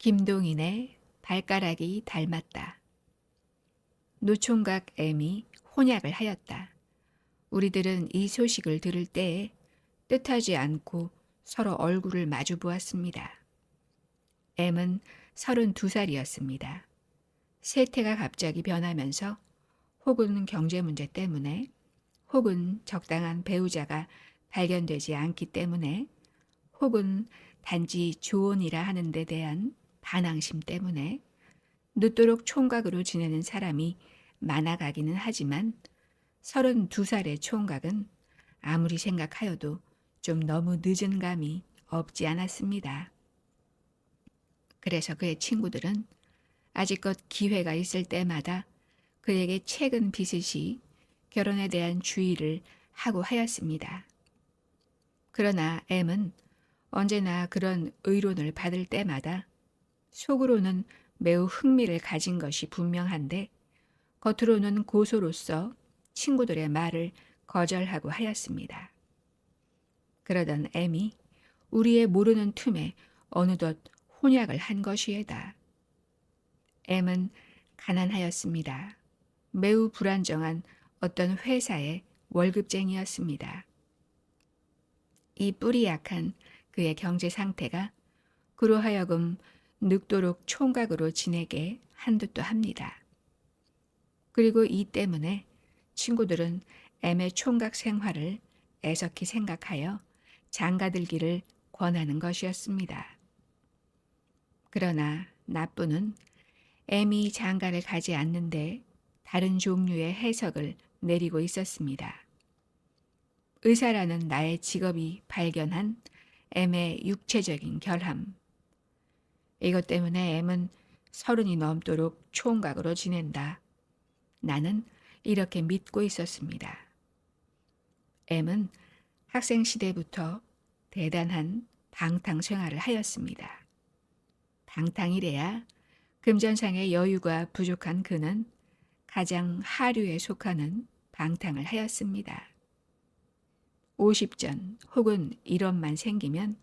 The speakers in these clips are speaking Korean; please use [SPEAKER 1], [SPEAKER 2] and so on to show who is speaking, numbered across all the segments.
[SPEAKER 1] 김동인의 발가락이 닮았다. 노총각 M이 혼약을 하였다. 우리들은 이 소식을 들을 때에 뜻하지 않고 서로 얼굴을 마주 보았습니다. M은 32살이었습니다. 세태가 갑자기 변하면서 혹은 경제 문제 때문에 혹은 적당한 배우자가 발견되지 않기 때문에 혹은 단지 조언이라 하는 데 대한 반항심 때문에 늦도록 총각으로 지내는 사람이 많아가기는 하지만 32살의 총각은 아무리 생각하여도 좀 너무 늦은 감이 없지 않았습니다. 그래서 그의 친구들은 아직껏 기회가 있을 때마다 그에게 책은 비슷이 결혼에 대한 주의를 하고 하였습니다. 그러나 M은 언제나 그런 의론을 받을 때마다 속으로는 매우 흥미를 가진 것이 분명한데 겉으로는 고소로서 친구들의 말을 거절하고 하였습니다. 그러던 M이 우리의 모르는 틈에 어느덧 혼약을 한 것이에다. M은 가난하였습니다. 매우 불안정한 어떤 회사의 월급쟁이였습니다. 이 뿌리 약한 그의 경제 상태가 그로 하여금 늙도록 총각으로 지내게 한 듯도 합니다. 그리고 이 때문에 친구들은 M의 총각 생활을 애석히 생각하여 장가들기를 권하는 것이었습니다. 그러나 나뿐은 M이 장가를 가지 않는데 다른 종류의 해석을 내리고 있었습니다. 의사라는 나의 직업이 발견한 M의 육체적인 결함. 이것 때문에 M은 30이 넘도록 총각으로 지낸다. 나는 이렇게 믿고 있었습니다. M은 학생 시대부터 대단한 방탕 생활을 하였습니다. 방탕이래야 금전상의 여유가 부족한 그는 가장 하류에 속하는 방탕을 하였습니다. 50전 혹은 1원만 생기면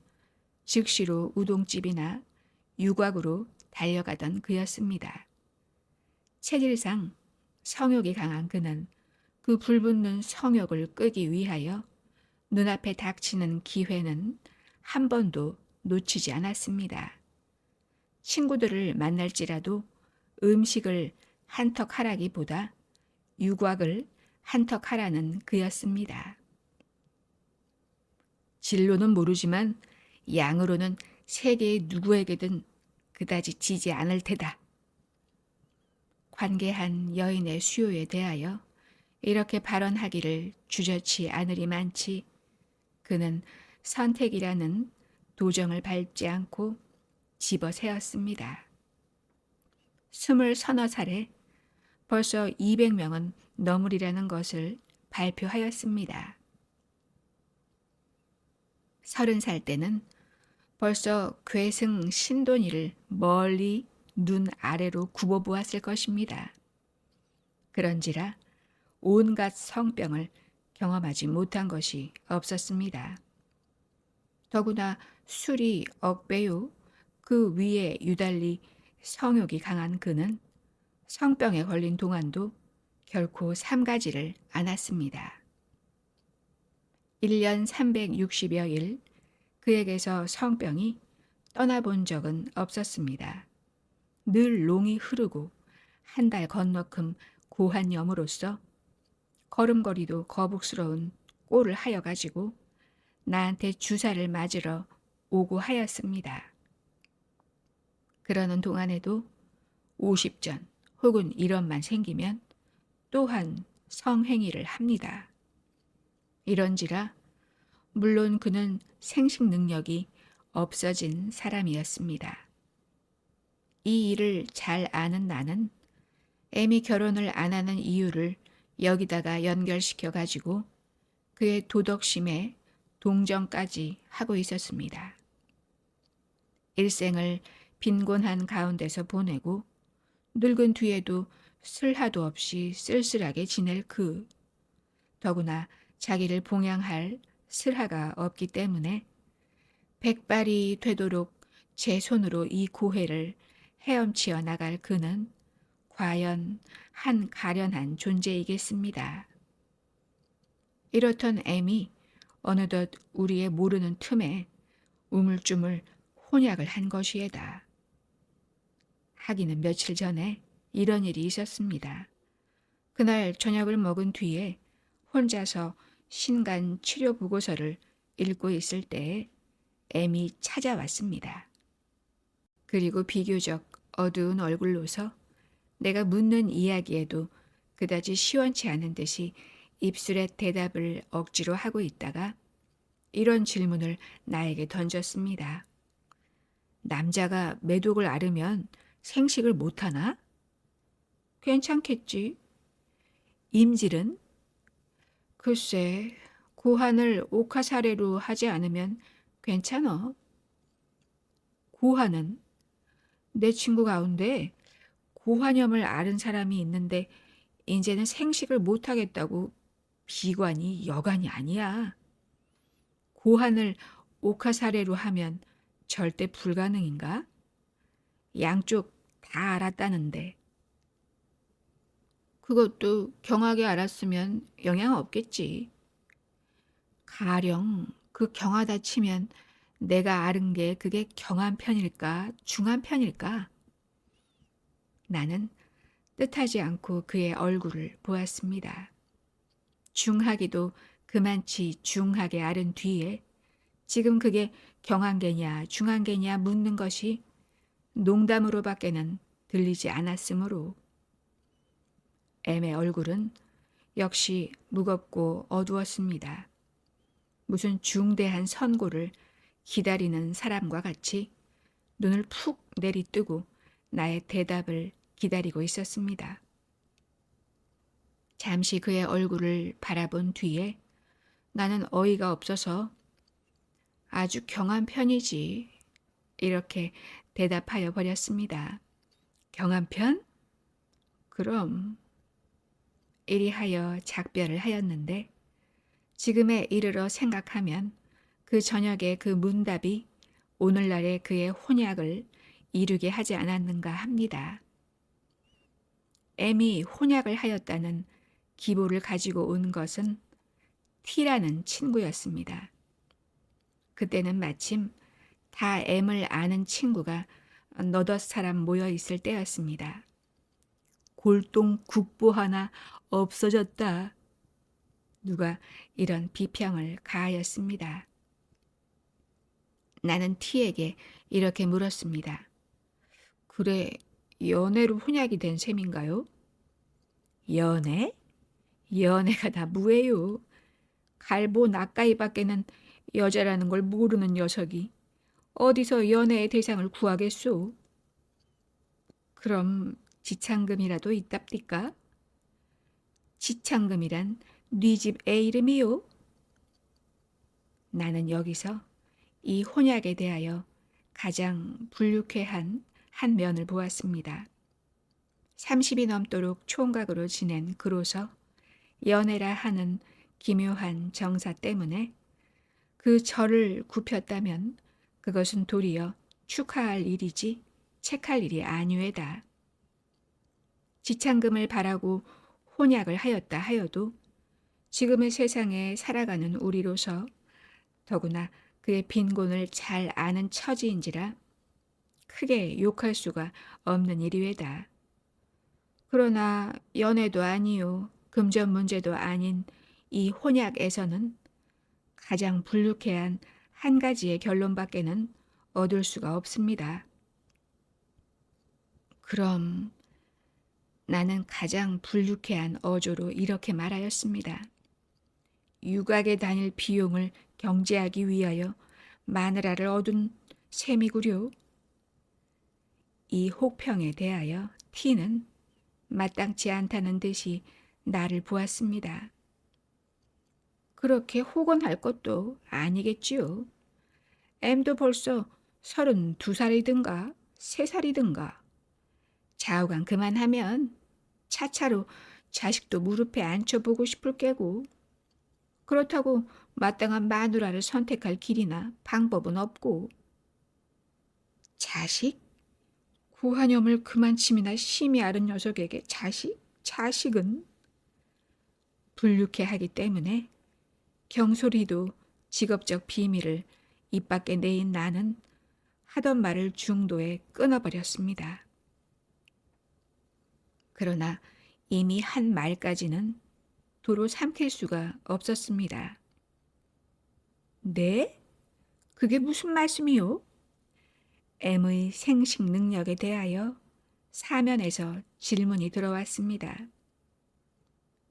[SPEAKER 1] 즉시로 우동집이나 유곽으로 달려가던 그였습니다. 체질상 성욕이 강한 그는 그 불붙는 성욕을 끄기 위하여 눈앞에 닥치는 기회는 한 번도 놓치지 않았습니다. 친구들을 만날지라도 음식을 한턱 하라기보다 유곽을 한턱 하라는 그였습니다. 진로는 모르지만 양으로는 세계의 누구에게든 그다지 지지 않을 테다. 관계한 여인의 수요에 대하여 이렇게 발언하기를 주저치 않으리만치 그는 선택이라는 도정을 밟지 않고 집어세웠습니다. 20서너 살에 벌써 200명은 넘으리라는 것을 발표하였습니다. 30살 때는 벌써 괴승 신돈이를 멀리 눈 아래로 굽어보았을 것입니다. 그런지라 온갖 성병을 경험하지 못한 것이 없었습니다. 더구나 술이 억배요 그 위에 유달리 성욕이 강한 그는 성병에 걸린 동안도 결코 삼가지를 않았습니다. 1년 360여 일 그에게서 성병이 떠나본 적은 없었습니다. 늘 롱이 흐르고 한 달 건너큼 고한 염으로써 걸음걸이도 거북스러운 꼴을 하여 가지고 나한테 주사를 맞으러 오고 하였습니다. 그러는 동안에도 50전 혹은 1원만 생기면 또한 성행위를 합니다. 이런지라 물론 그는 생식 능력이 없어진 사람이었습니다. 이 일을 잘 아는 나는 M이 결혼을 안 하는 이유를 여기다가 연결시켜 가지고 그의 도덕심에 동정까지 하고 있었습니다. 일생을 빈곤한 가운데서 보내고 늙은 뒤에도 슬하도 없이 쓸쓸하게 지낼 그 더구나 자기를 봉양할 슬하가 없기 때문에 백발이 되도록 제 손으로 이 고해를 헤엄치어 나갈 그는 과연 한 가련한 존재이겠습니다. 이렇던 M이 어느덧 우리의 모르는 틈에 우물쭈물 혼약을 한 것이에다. 하기는 며칠 전에 이런 일이 있었습니다. 그날 저녁을 먹은 뒤에 혼자서 신간 치료 보고서를 읽고 있을 때에 M이 찾아왔습니다. 그리고 비교적 어두운 얼굴로서 내가 묻는 이야기에도 그다지 시원치 않은 듯이 입술에 대답을 억지로 하고 있다가 이런 질문을 나에게 던졌습니다. 남자가 매독을 앓으면 생식을 못하나? 괜찮겠지. 임질은? 글쎄, 고환을 옥화사례로 하지 않으면 괜찮어. 고환은? 내 친구 가운데 고환염을 앓은 사람이 있는데 이제는 생식을 못하겠다고 비관이 여간이 아니야. 고환을 옥화사례로 하면 절대 불가능인가? 양쪽 다 알았다는데. 그것도 경하게 알았으면 영향 없겠지. 가령 그 경하다 치면 내가 앓은 게 그게 경한 편일까, 중한 편일까? 나는 뜻하지 않고 그의 얼굴을 보았습니다. 중하기도 그만치 중하게 앓은 뒤에 지금 그게 경한계냐 중한계냐 묻는 것이 농담으로밖에는 들리지 않았으므로 M의 얼굴은 역시 무겁고 어두웠습니다. 무슨 중대한 선고를 기다리는 사람과 같이 눈을 푹 내리뜨고 나의 대답을 기다리고 있었습니다. 잠시 그의 얼굴을 바라본 뒤에 나는 어이가 없어서 아주 경한 편이지 이렇게 대답하여 버렸습니다. 경한 편? 그럼 이리 하여 작별을 하였는데 지금에 이르러 생각하면 그 저녁의 그 문답이 오늘날의 그의 혼약을 이루게 하지 않았는가 합니다. M이 혼약을 하였다는 기보를 가지고 온 것은 T라는 친구였습니다. 그때는 마침 다 M을 아는 친구가 너덧 사람 모여 있을 때였습니다. 골동 국보 하나 없어졌다. 누가 이런 비평을 가하였습니다. 나는 T에게 이렇게 물었습니다. 그래, 연애로 혼약이 된 셈인가요? 연애? 연애가 다 무예요. 갈보 나까이밖에는 여자라는 걸 모르는 녀석이 어디서 연애의 대상을 구하겠소? 그럼 지창금이라도 있답디까? 지창금이란 네 집 애 이름이요? 나는 여기서 이 혼약에 대하여 가장 불쾌한 한 면을 보았습니다. 30이 넘도록 총각으로 지낸 그로서 연애라 하는 기묘한 정사 때문에 그 절을 굽혔다면 그것은 도리어 축하할 일이지 책할 일이 아니외다. 지창금을 바라고 혼약을 하였다 하여도 지금의 세상에 살아가는 우리로서 더구나 그의 빈곤을 잘 아는 처지인지라 크게 욕할 수가 없는 일이외다. 그러나 연애도 아니요 금전 문제도 아닌 이 혼약에서는 가장 불쾌한 한 가지의 결론밖에는 얻을 수가 없습니다. 그럼 나는 가장 불쾌한 어조로 이렇게 말하였습니다. 유곽에 다닐 비용을 경제하기 위하여 마누라를 얻은 셈이구려. 이 혹평에 대하여 T는 마땅치 않다는 듯이 나를 보았습니다. 그렇게 혹언할 것도 아니겠지요. M도 벌써 32살이든가 3살이든가 좌우간 그만하면 차차로 자식도 무릎에 앉혀보고 싶을 게고 그렇다고 마땅한 마누라를 선택할 길이나 방법은 없고 자식? 고환염을 그만침이나 심히 앓은 녀석에게 자식? 자식은? 불육해하기 때문에 경솔이도 직업적 비밀을 입 밖에 내인 나는 하던 말을 중도에 끊어버렸습니다. 그러나 이미 한 말까지는 도로 삼킬 수가 없었습니다. 네? 그게 무슨 말씀이요? M의 생식 능력에 대하여 사면에서 질문이 들어왔습니다.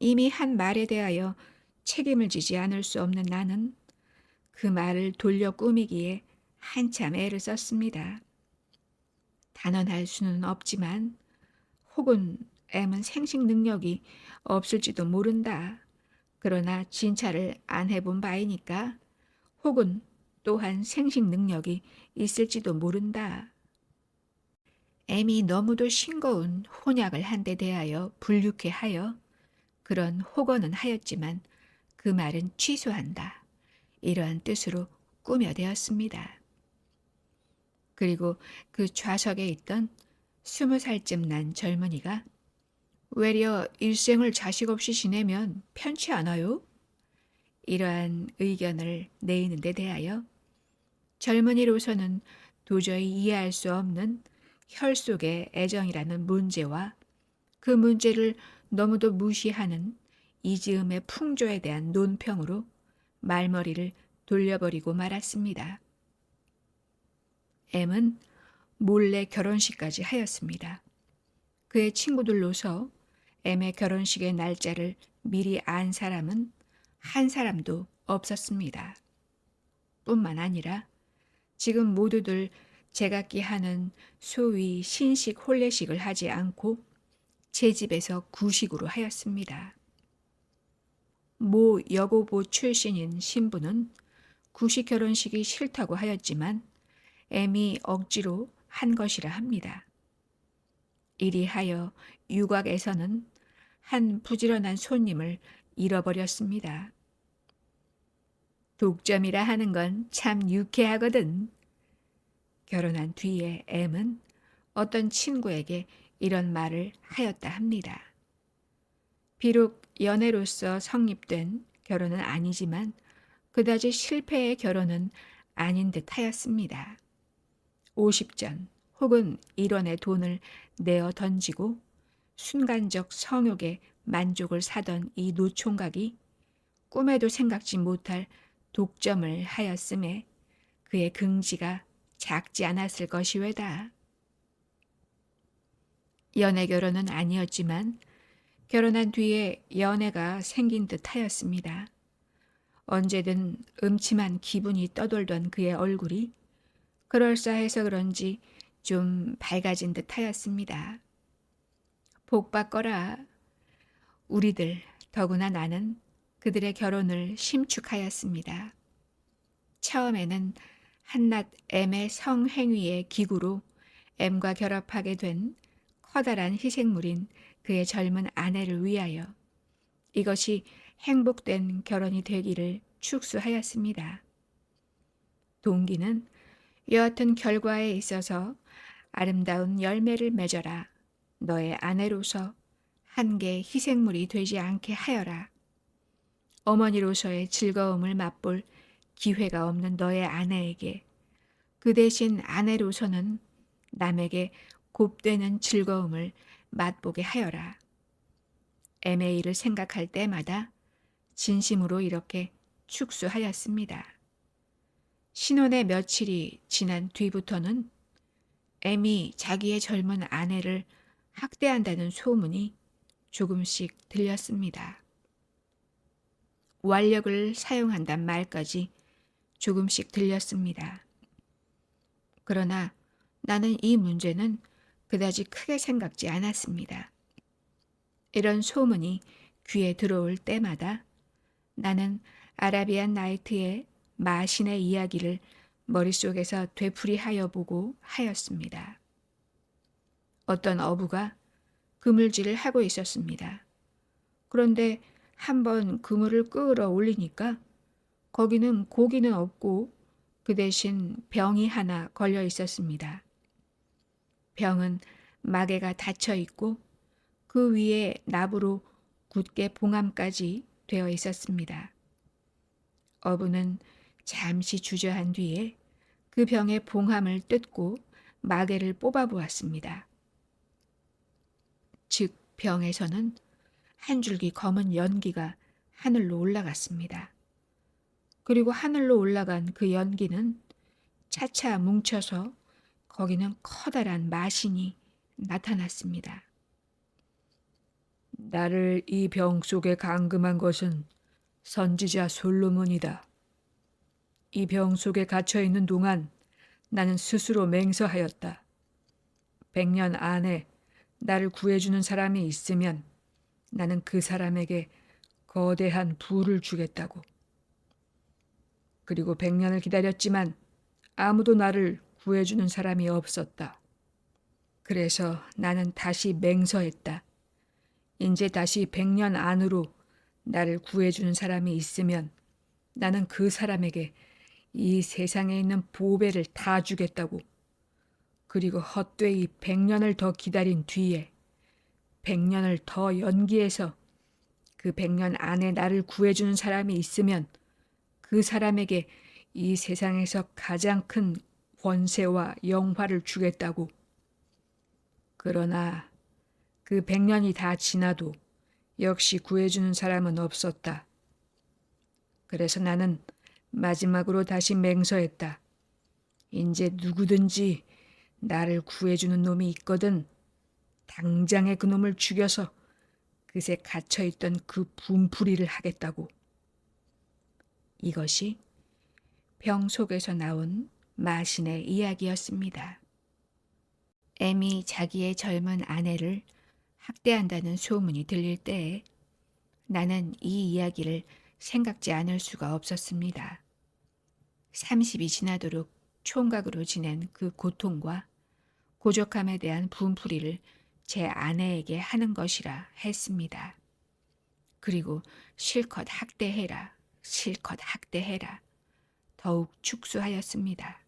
[SPEAKER 1] 이미 한 말에 대하여 책임을 지지 않을 수 없는 나는 그 말을 돌려 꾸미기에 한참 애를 썼습니다. 단언할 수는 없지만 혹은 M은 생식 능력이 없을지도 모른다. 그러나 진찰을 안 해본 바이니까 혹은 또한 생식 능력이 있을지도 모른다. M이 너무도 싱거운 혼약을 한 데 대하여 불육해하여 그런 혹언은 하였지만 그 말은 취소한다. 이러한 뜻으로 꾸며대었습니다. 그리고 그 좌석에 있던 20살쯤 난 젊은이가 외려 일생을 자식 없이 지내면 편치 않아요? 이러한 의견을 내이는 데 대하여 젊은이로서는 도저히 이해할 수 없는 혈 속의 애정이라는 문제와 그 문제를 너무도 무시하는 이지음의 풍조에 대한 논평으로 말머리를 돌려버리고 말았습니다. M은 몰래 결혼식까지 하였습니다. 그의 친구들로서 M의 결혼식의 날짜를 미리 안 사람은 한 사람도 없었습니다. 뿐만 아니라 지금 모두들 제각기 하는 소위 신식 혼례식을 하지 않고 제 집에서 구식으로 하였습니다. 모 여고보 출신인 신부는 구식 결혼식이 싫다고 하였지만 M이 억지로 한 것이라 합니다. 이리하여 유곽에서는 한 부지런한 손님을 잃어버렸습니다. 독점이라 하는 건 참 유쾌하거든. 결혼한 뒤에 M은 어떤 친구에게 이런 말을 하였다 합니다. 비록 연애로서 성립된 결혼은 아니지만 그다지 실패의 결혼은 아닌 듯 하였습니다. 50전 혹은 1원의 돈을 내어 던지고 순간적 성욕에 만족을 사던 이 노총각이 꿈에도 생각지 못할 독점을 하였음에 그의 긍지가 작지 않았을 것이외다. 연애 결혼은 아니었지만 결혼한 뒤에 연애가 생긴 듯 하였습니다. 언제든 음침한 기분이 떠돌던 그의 얼굴이 그럴싸해서 그런지 좀 밝아진 듯 하였습니다. 복 받거라. 우리들, 더구나 나는 그들의 결혼을 심축하였습니다. 처음에는 한낱 M의 성행위의 기구로 M과 결합하게 된 커다란 희생물인 그의 젊은 아내를 위하여 이것이 행복된 결혼이 되기를 축수하였습니다. 동기는 여하튼 결과에 있어서 아름다운 열매를 맺어라. 너의 아내로서 한 개의 희생물이 되지 않게 하여라. 어머니로서의 즐거움을 맛볼 기회가 없는 너의 아내에게 그 대신 아내로서는 남에게 곱되는 즐거움을 맛보게 하여라. M의 일을 생각할 때마다 진심으로 이렇게 축수하였습니다. 신혼의 며칠이 지난 뒤부터는 M이 자기의 젊은 아내를 학대한다는 소문이 조금씩 들렸습니다. 완력을 사용한단 말까지 조금씩 들렸습니다. 그러나 나는 이 문제는 그다지 크게 생각지 않았습니다. 이런 소문이 귀에 들어올 때마다 나는 아라비안 나이트의 마신의 이야기를 머릿속에서 되풀이하여 보고 하였습니다. 어떤 어부가 그물질을 하고 있었습니다. 그런데 한번 그물을 끌어올리니까 거기는 고기는 없고 그 대신 병이 하나 걸려 있었습니다. 병은 마개가 닫혀 있고 그 위에 납으로 굳게 봉함까지 되어 있었습니다. 어부는 잠시 주저한 뒤에 그 병의 봉함을 뜯고 마개를 뽑아 보았습니다. 즉 병에서는 한 줄기 검은 연기가 하늘로 올라갔습니다. 그리고 하늘로 올라간 그 연기는 차차 뭉쳐서 거기는 커다란 마신이 나타났습니다. 나를 이 병 속에 감금한 것은 선지자 솔로몬이다. 이 병 속에 갇혀 있는 동안 나는 스스로 맹세하였다. 100년 안에 나를 구해주는 사람이 있으면 나는 그 사람에게 거대한 부를 주겠다고. 그리고 100년을 기다렸지만 아무도 나를 구해주는 사람이 없었다. 그래서 나는 다시 맹세했다. 이제 다시 100년 안으로 나를 구해주는 사람이 있으면 나는 그 사람에게 이 세상에 있는 보배를 다 주겠다고. 그리고 헛되이 100년을 더 기다린 뒤에 100년을 더 연기해서 그 100년 안에 나를 구해주는 사람이 있으면 그 사람에게 이 세상에서 가장 큰 권세와 영화를 주겠다고. 그러나 그 100년이 다 지나도 역시 구해주는 사람은 없었다. 그래서 나는 마지막으로 다시 맹세했다. 이제 누구든지 나를 구해주는 놈이 있거든 당장에 그 놈을 죽여서 그새 갇혀있던 그 분풀이를 하겠다고. 이것이 병 속에서 나온 마신의 이야기였습니다. 엠이 자기의 젊은 아내를 학대한다는 소문이 들릴 때에 나는 이 이야기를 생각지 않을 수가 없었습니다. 30이 지나도록 총각으로 지낸 그 고통과 고적함에 대한 분풀이를 제 아내에게 하는 것이라 했습니다. 그리고 실컷 학대해라, 실컷 학대해라. 더욱 축소하였습니다.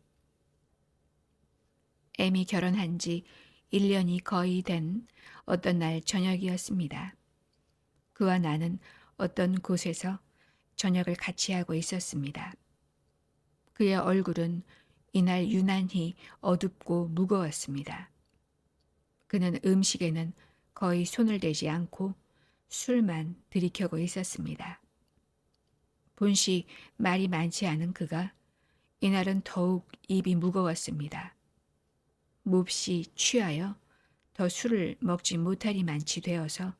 [SPEAKER 1] 엠이 결혼한 지 1년이 거의 된 어떤 날 저녁이었습니다. 그와 나는 어떤 곳에서 저녁을 같이 하고 있었습니다. 그의 얼굴은 이날 유난히 어둡고 무거웠습니다. 그는 음식에는 거의 손을 대지 않고 술만 들이켜고 있었습니다. 본시 말이 많지 않은 그가 이날은 더욱 입이 무거웠습니다. 몹시 취하여 더 술을 먹지 못하리만치 되어서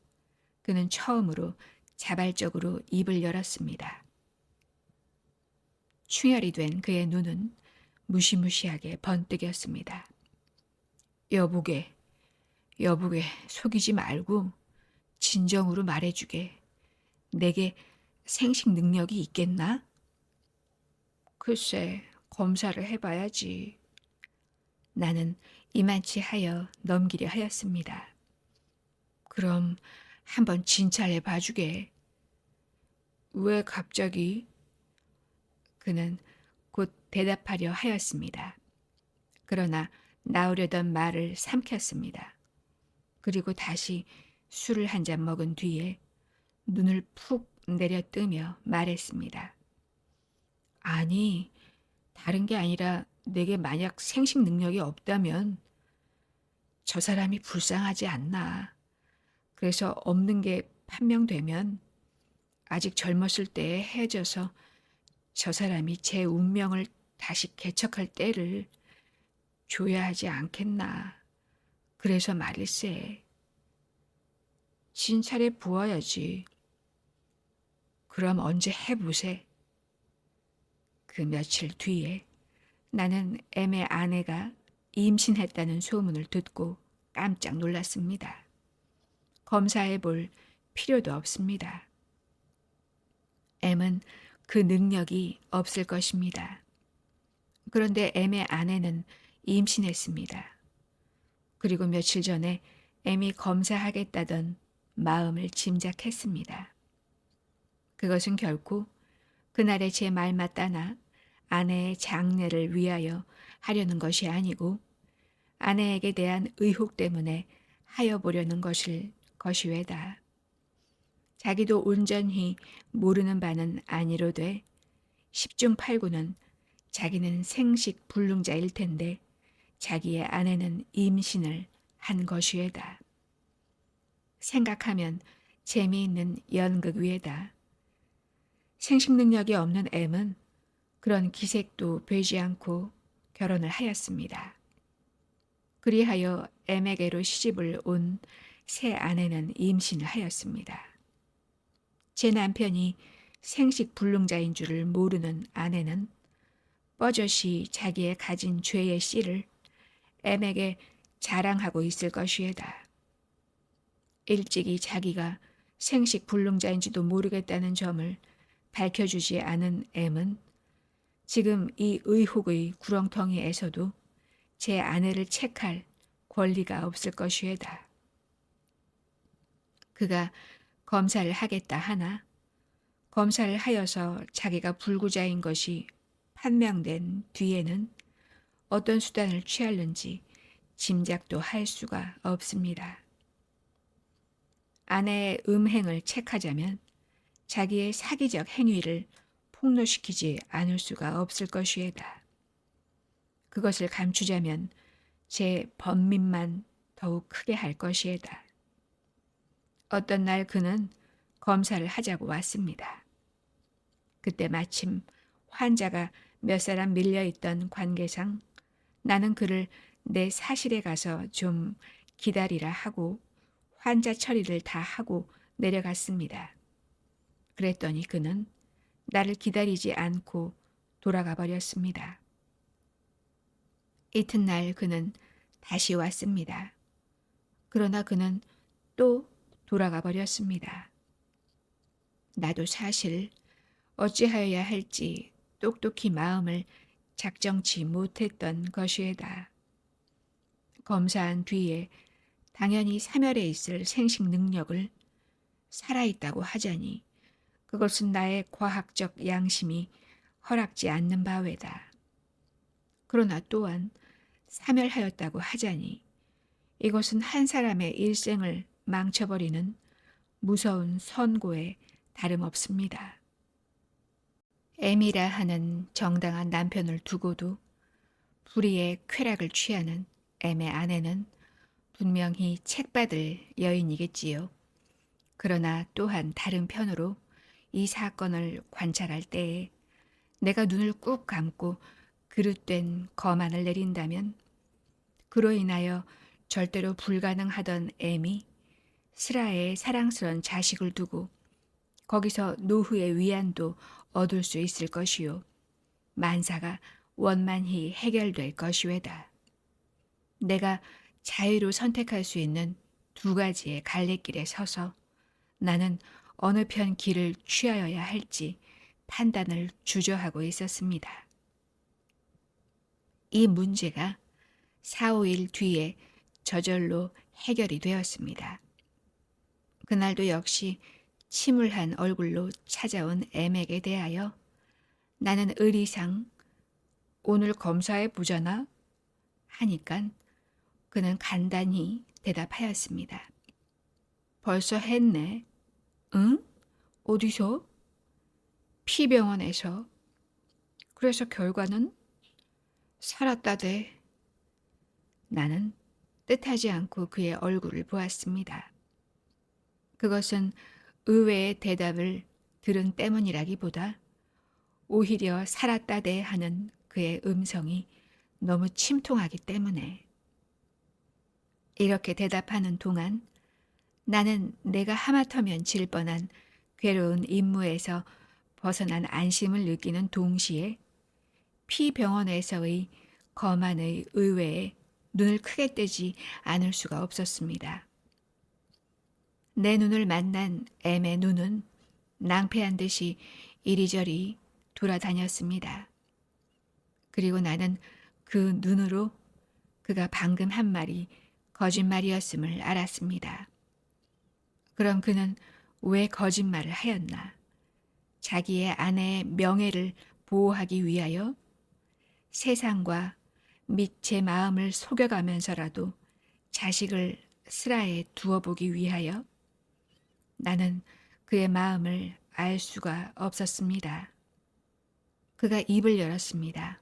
[SPEAKER 1] 그는 처음으로 자발적으로 입을 열었습니다. 충혈이 된 그의 눈은 무시무시하게 번뜩였습니다. 여보게 속이지 말고 진정으로 말해주게. 내게 생식 능력이 있겠나? 글쎄, 검사를 해봐야지. 나는 이만치 하여 넘기려 하였습니다. 그럼 한번 진찰해 봐주게. 왜 갑자기? 그는 곧 대답하려 하였습니다. 그러나 나오려던 말을 삼켰습니다. 그리고 다시 술을 한 잔 먹은 뒤에 눈을 푹 내려뜨며 말했습니다. 아니, 다른 게 아니라 내게 만약 생식 능력이 없다면 저 사람이 불쌍하지 않나. 그래서 없는 게 판명되면 아직 젊었을 때에 헤어져서 저 사람이 제 운명을 다시 개척할 때를 줘야 하지 않겠나. 그래서 말일세. 진찰해 보아야지. 그럼 언제 해보세. 그 며칠 뒤에 나는 엠의 아내가 임신했다는 소문을 듣고 깜짝 놀랐습니다. 검사해 볼 필요도 없습니다. 엠은 그 능력이 없을 것입니다. 그런데 엠의 아내는 임신했습니다. 그리고 며칠 전에 엠이 검사하겠다던 마음을 짐작했습니다. 그것은 결코 그날의 제 말맞다나 아내의 장례를 위하여 하려는 것이 아니고 아내에게 대한 의혹 때문에 하여 보려는 것이외다. 자기도 온전히 모르는 바는 아니로되 10중 8구는 자기는 생식 불능자일 텐데 자기의 아내는 임신을 한 것이외다. 생각하면 재미있는 연극 위에다. 생식 능력이 없는 M은 그런 기색도 베지 않고 결혼을 하였습니다. 그리하여 M에게로 시집을 온 새 아내는 임신을 하였습니다. 제 남편이 생식 불능자인 줄을 모르는 아내는 뻐젓이 자기의 가진 죄의 씨를 M에게 자랑하고 있을 것이에다. 일찍이 자기가 생식 불능자인지도 모르겠다는 점을 밝혀주지 않은 M은 지금 이 의혹의 구렁텅이에서도 제 아내를 책할 권리가 없을 것이에다. 그가 검사를 하겠다 하나 검사를 하여서 자기가 불구자인 것이 판명된 뒤에는 어떤 수단을 취할는지 짐작도 할 수가 없습니다. 아내의 음행을 책하자면 자기의 사기적 행위를 폭로시키지 않을 수가 없을 것이에다. 그것을 감추자면 제 번민만 더욱 크게 할 것이에다. 어떤 날 그는 검사를 하자고 왔습니다. 그때 마침 환자가 몇 사람 밀려있던 관계상 나는 그를 내 사실에 가서 좀 기다리라 하고 환자 처리를 다 하고 내려갔습니다. 그랬더니 그는 나를 기다리지 않고 돌아가 버렸습니다. 이튿날 그는 다시 왔습니다. 그러나 그는 또 돌아가 버렸습니다. 나도 사실 어찌하여야 할지 똑똑히 마음을 작정치 못했던 것이에다. 검사한 뒤에 당연히 사멸에 있을 생식 능력을 살아있다고 하자니 그것은 나의 과학적 양심이 허락지 않는 바외다. 그러나 또한 사멸하였다고 하자니 이것은 한 사람의 일생을 망쳐버리는 무서운 선고에 다름없습니다. M이라 하는 정당한 남편을 두고도 불의의 쾌락을 취하는 M의 아내는 분명히 책받을 여인이겠지요. 그러나 또한 다른 편으로 이 사건을 관찰할 때에 내가 눈을 꾹 감고 그릇된 거만을 내린다면 그로 인하여 절대로 불가능하던 M이 슬아의 사랑스런 자식을 두고 거기서 노후의 위안도 얻을 수 있을 것이요. 만사가 원만히 해결될 것이외다. 내가 자유로 선택할 수 있는 두 가지의 갈래길에 서서 나는 어느 편 길을 취하여야 할지 판단을 주저하고 있었습니다. 이 문제가 4, 5일 뒤에 저절로 해결이 되었습니다. 그날도 역시 침울한 얼굴로 찾아온 M에게 대하여 나는 의리상 오늘 검사해 보자나 하니깐 그는 간단히 대답하였습니다. 벌써 했네. 응? 어디서? 피병원에서. 그래서 결과는? 살았다대. 나는 뜻하지 않고 그의 얼굴을 보았습니다. 그것은 의외의 대답을 들은 때문이라기보다 오히려 살았다대 하는 그의 음성이 너무 침통하기 때문에. 이렇게 대답하는 동안 나는 내가 하마터면 질 뻔한 괴로운 임무에서 벗어난 안심을 느끼는 동시에 피병원에서의 거만의 의외에 눈을 크게 뜨지 않을 수가 없었습니다. 내 눈을 만난 M의 눈은 낭패한 듯이 이리저리 돌아다녔습니다. 그리고 나는 그 눈으로 그가 방금 한 말이 거짓말이었음을 알았습니다. 그럼 그는 왜 거짓말을 하였나? 자기의 아내의 명예를 보호하기 위하여? 세상과 및 제 마음을 속여가면서라도 자식을 슬하에 두어보기 위하여 나는 그의 마음을 알 수가 없었습니다. 그가 입을 열었습니다.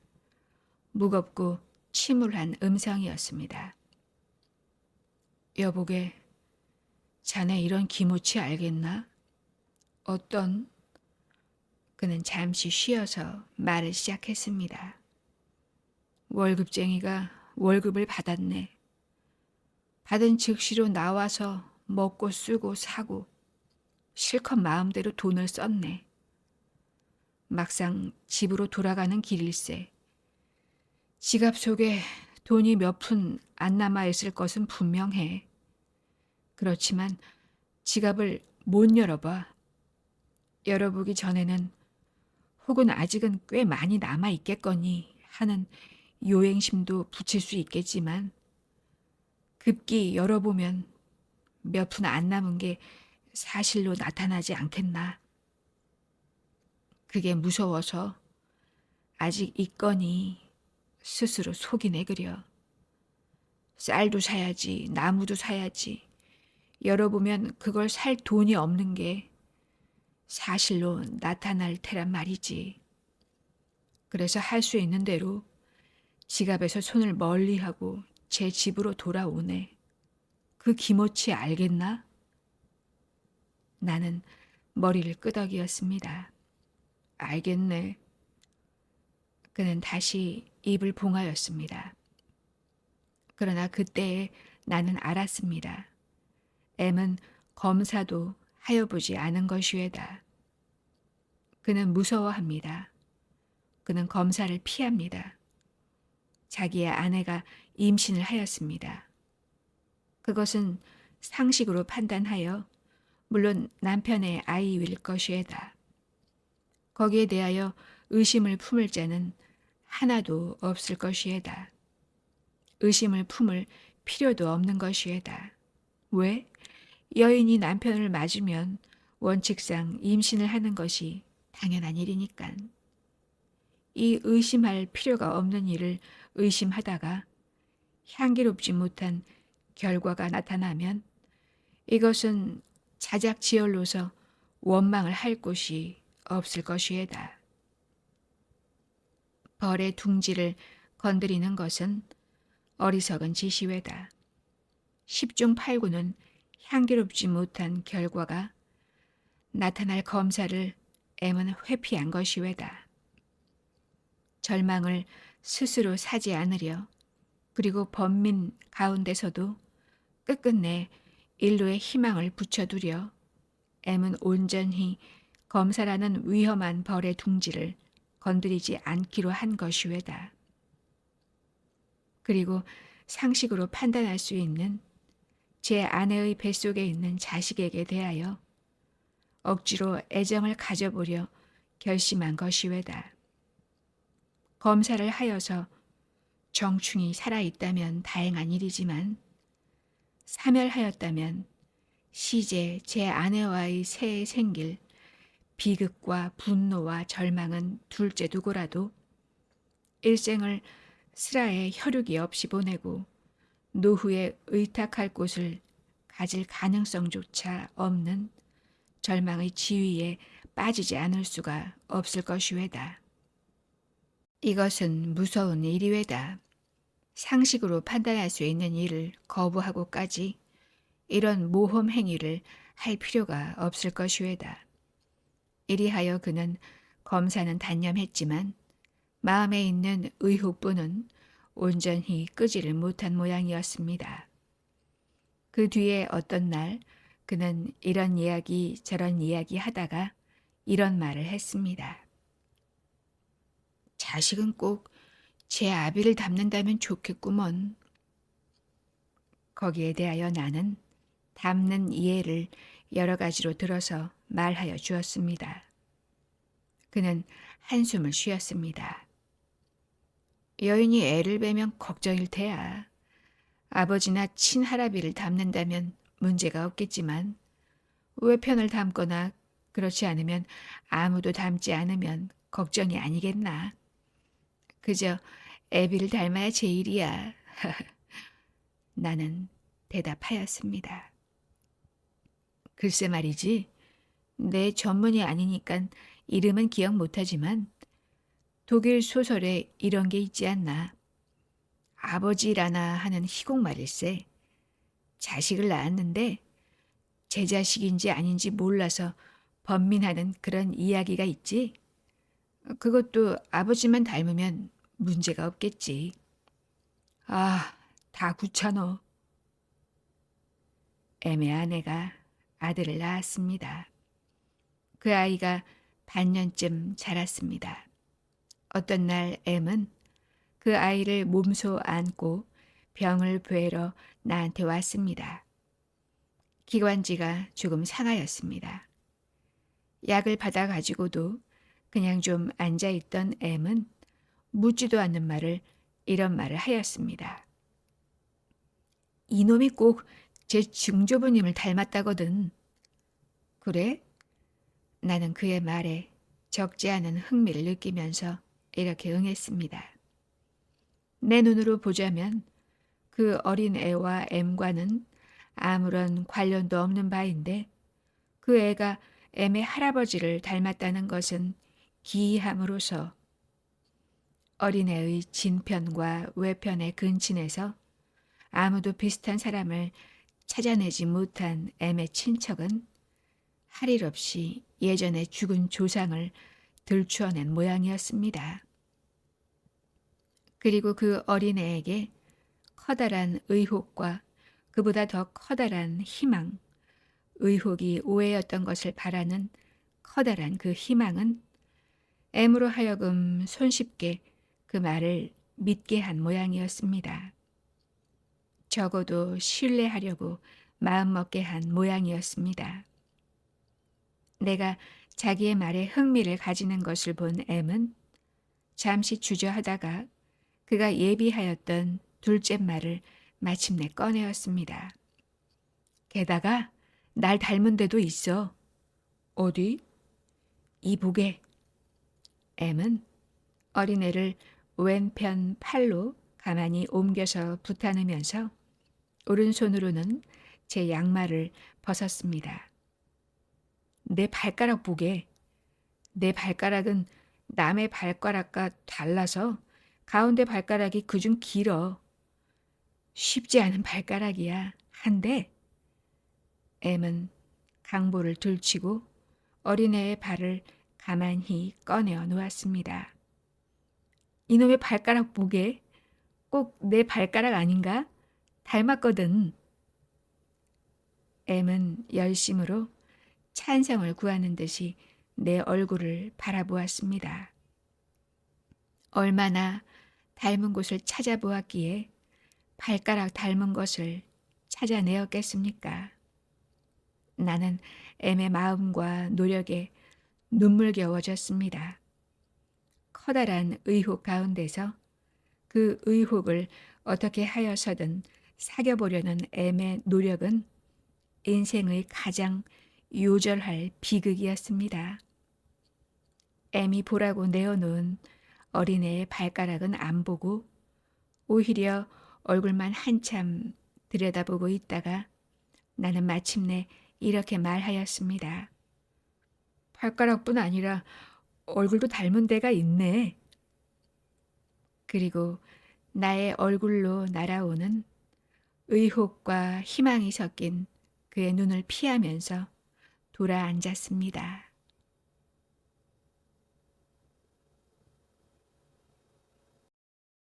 [SPEAKER 1] 무겁고 침울한 음성이었습니다. 여보게, 자네 이런 기모치 알겠나? 어떤? 그는 잠시 쉬어서 말을 시작했습니다. 월급쟁이가 월급을 받았네. 받은 즉시로 나와서 먹고 쓰고 사고 실컷 마음대로 돈을 썼네. 막상 집으로 돌아가는 길일세. 지갑 속에 돈이 몇 푼 안 남아 있을 것은 분명해. 그렇지만 지갑을 못 열어봐. 열어보기 전에는 혹은 아직은 꽤 많이 남아 있겠거니 하는 요행심도 붙일 수 있겠지만 급기 열어보면 몇 푼 안 남은 게 사실로 나타나지 않겠나. 그게 무서워서 아직 있거니 스스로 속이 내그려. 쌀도 사야지, 나무도 사야지. 열어보면 그걸 살 돈이 없는 게 사실로 나타날 테란 말이지. 그래서 할 수 있는 대로 지갑에서 손을 멀리하고 제 집으로 돌아오네. 그 기모치 알겠나? 나는 머리를 끄덕이었습니다. 알겠네. 그는 다시 입을 봉하였습니다. 그러나 그때에 나는 알았습니다. M은 검사도 하여보지 않은 것이외다. 그는 무서워합니다. 그는 검사를 피합니다. 자기의 아내가 임신을 하였습니다. 그것은 상식으로 판단하여 물론 남편의 아이일 것이외다. 거기에 대하여 의심을 품을 자는 하나도 없을 것이외다. 의심을 품을 필요도 없는 것이외다. 왜? 여인이 남편을 맞으면 원칙상 임신을 하는 것이 당연한 일이니까. 이 의심할 필요가 없는 일을 의심하다가 향기롭지 못한 결과가 나타나면 이것은 자작지혈로서 원망을 할 곳이 없을 것이외다. 벌의 둥지를 건드리는 것은 어리석은 짓이외다. 10중 8구는 향기롭지 못한 결과가 나타날 검사를 M은 회피한 것이외다. 절망을 스스로 사지 않으려 그리고 번민 가운데서도 끝끝내 인류의 희망을 붙여두려 M은 온전히 검사라는 위험한 벌의 둥지를 건드리지 않기로 한 것이외다. 그리고 상식으로 판단할 수 있는 제 아내의 뱃속에 있는 자식에게 대하여 억지로 애정을 가져보려 결심한 것이외다. 검사를 하여서 정충이 살아있다면 다행한 일이지만 사멸하였다면 시제 제 아내와의 새에 생길 비극과 분노와 절망은 둘째 두고라도 일생을 슬하에 혈육이 없이 보내고 노후에 의탁할 곳을 가질 가능성조차 없는 절망의 지위에 빠지지 않을 수가 없을 것이외다. 이것은 무서운 일이외다. 상식으로 판단할 수 있는 일을 거부하고까지 이런 모험 행위를 할 필요가 없을 것이외다. 이리하여 그는 검사는 단념했지만 마음에 있는 의혹뿐은 온전히 끄지를 못한 모양이었습니다. 그 뒤에 어떤 날 그는 이런 이야기 저런 이야기 하다가 이런 말을 했습니다. 자식은 꼭 제 아비를 닮는다면 좋겠구먼. 거기에 대하여 나는 닮는 이해를 여러 가지로 들어서 말하여 주었습니다. 그는 한숨을 쉬었습니다. 여인이 애를 베면 걱정일 테야. 아버지나 친할아비를 닮는다면 문제가 없겠지만 외편을 닮거나 그렇지 않으면 아무도 닮지 않으면 걱정이 아니겠나. 그저 애비를 닮아야 제일이야. 나는 대답하였습니다. 글쎄 말이지. 내 전문이 아니니깐 이름은 기억 못하지만 독일 소설에 이런 게 있지 않나. 아버지라나 하는 희곡 말일세. 자식을 낳았는데 제 자식인지 아닌지 몰라서 번민하는 그런 이야기가 있지. 그것도 아버지만 닮으면 문제가 없겠지. 아, 다 귀찮어. 애매 아내가 아들을 낳았습니다. 그 아이가 반년쯤 자랐습니다. 어떤 날 M은 그 아이를 몸소 안고 병을 뵈러 나한테 왔습니다. 기관지가 조금 상하였습니다. 약을 받아가지고도 그냥 좀 앉아있던 M은 묻지도 않는 말을 이런 말을 하였습니다. 이놈이 꼭 제 증조부님을 닮았다거든. 그래? 나는 그의 말에 적지 않은 흥미를 느끼면서 이렇게 응했습니다. 내 눈으로 보자면 그 어린 애와 M과는 아무런 관련도 없는 바인데 그 애가 M의 할아버지를 닮았다는 것은 기이함으로써 어린애의 진편과 외편의 근친에서 아무도 비슷한 사람을 찾아내지 못한 M의 친척은 할 일 없이 예전에 죽은 조상을 들추어낸 모양이었습니다. 그리고 그 어린애에게 커다란 의혹과 그보다 더 커다란 희망, 의혹이 오해였던 것을 바라는 커다란 그 희망은 M으로 하여금 손쉽게 그 말을 믿게 한 모양이었습니다. 적어도 신뢰하려고 마음먹게 한 모양이었습니다. 내가 자기의 말에 흥미를 가지는 것을 본 M은 잠시 주저하다가 그가 예비하였던 둘째 말을 마침내 꺼내었습니다. 게다가 날 닮은 데도 있어. 어디? 이 보게. M은 어린애를 왼편 팔로 가만히 옮겨서 붙안으면서 오른손으로는 제 양말을 벗었습니다. 내 발가락 보게. 내 발가락은 남의 발가락과 달라서 가운데 발가락이 그중 길어. 쉽지 않은 발가락이야. 한데 M은 강보를 들치고 어린애의 발을 가만히 꺼내어 놓았습니다. 이놈의 발가락 보게. 꼭 내 발가락 아닌가? 닮았거든. M은 열심으로 찬성을 구하는 듯이 내 얼굴을 바라보았습니다. 얼마나 닮은 곳을 찾아보았기에 발가락 닮은 것을 찾아내었겠습니까? 나는 M의 마음과 노력에 눈물겨워졌습니다. 커다란 의혹 가운데서 그 의혹을 어떻게 하여서든 사겨보려는 M의 노력은 인생의 가장 요절할 비극이었습니다. M이 보라고 내어놓은 어린애의 발가락은 안 보고 오히려 얼굴만 한참 들여다보고 있다가 나는 마침내 이렇게 말하였습니다. 발가락뿐 아니라 얼굴도 닮은 데가 있네. 그리고 나의 얼굴로 날아오는 의혹과 희망이 섞인 그의 눈을 피하면서 돌아앉았습니다.